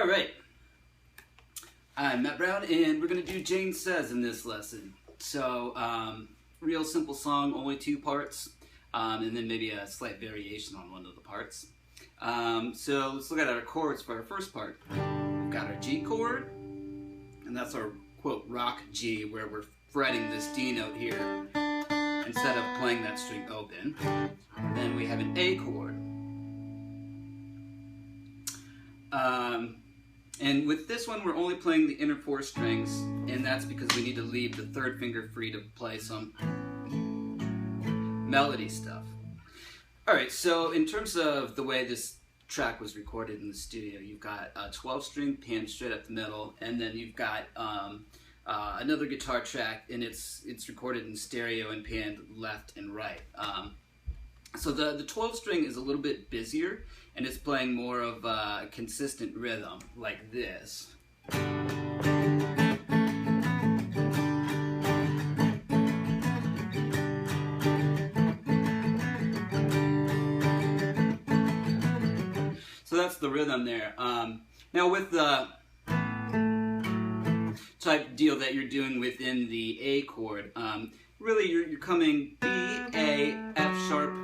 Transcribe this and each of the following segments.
Alright, I'm Matt Brown and we're going to do Jane Says in this lesson. So, real simple song, only two parts, and then maybe a slight variation on one of the parts. So let's look at our chords for our first part. We've got our G chord, and that's our, quote, rock G, where we're fretting this D note here instead of playing that string open. Then we have an A chord. And with this one, we're only playing the inner four strings, and that's because we need to leave the third finger free to play some melody stuff. Alright, so in terms of the way this track was recorded in the studio, you've got a 12-string panned straight up the middle, and then you've got another guitar track, and it's recorded in stereo and panned left and right. So the 12-string is a little bit busier, and it's playing more of a consistent rhythm, like this. So that's the rhythm there. Now with the type deal that you're doing within the A chord, really you're coming B, A, F sharp,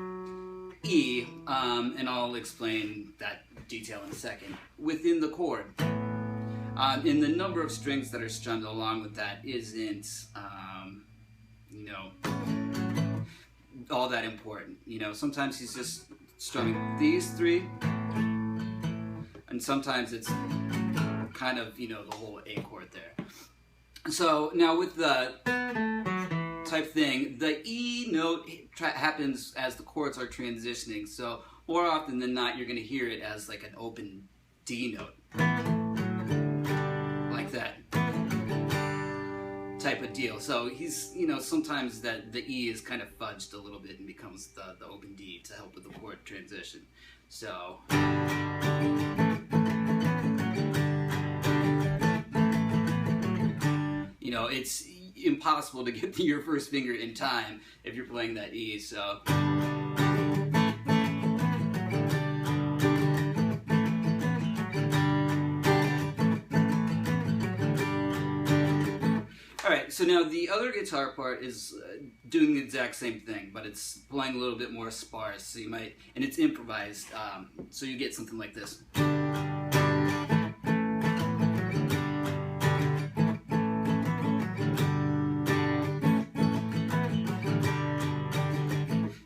E, and I'll explain that detail in a second. Within the chord, in the number of strings that are strummed along with that isn't, all that important. Sometimes he's just strumming these three, and sometimes it's kind of, the whole A chord there. So now with the type thing, the E note happens as the chords are transitioning, so more often than not you're going to hear it as like an open D note, like that type of deal. So he's, sometimes that the E is kind of fudged a little bit and becomes the open D to help with the chord transition. So it's impossible to get to your first finger in time if you're playing that E, so. Alright, so now the other guitar part is doing the exact same thing, but it's playing a little bit more sparse, so you might, and it's improvised, so you get something like this.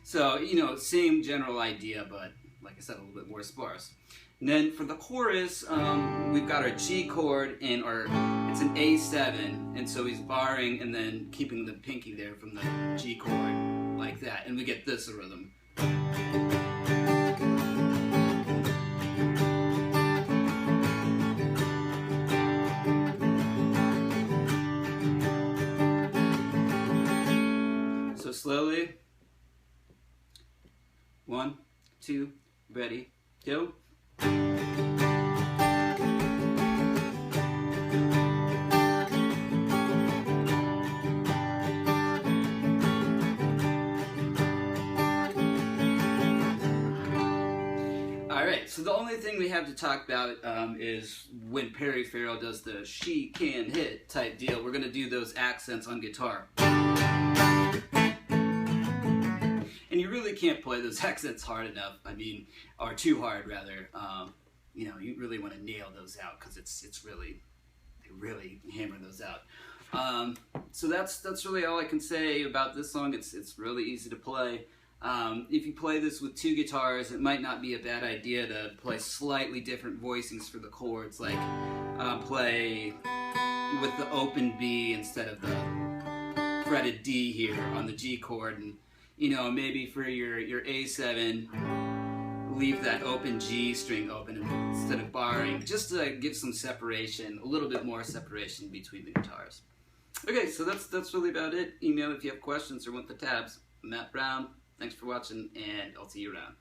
So, same general idea, but like I said, a little bit more sparse. And then for the chorus, we've got our G chord and it's an A7, and so he's barring and then keeping the pinky there from the G chord, like that, and we get this rhythm. So slowly. 1, 2, ready, go. Alright, so the only thing we have to talk about is when Perry Farrell does the "she can hit" type deal. We're going to do those accents on guitar. And you really can't play those accents hard enough, or too hard rather. You really want to nail those out because they really hammer those out. So that's really all I can say about this song. It's really easy to play. If you play this with two guitars, it might not be a bad idea to play slightly different voicings for the chords, like play with the open B instead of the fretted D here on the G chord, and maybe for your A7, leave that open G string open instead of barring, just to give some separation, a little bit more separation between the guitars. Okay, so that's really about it. Email if you have questions or want the tabs. I'm Matt Brown. Thanks for watching, and I'll see you around.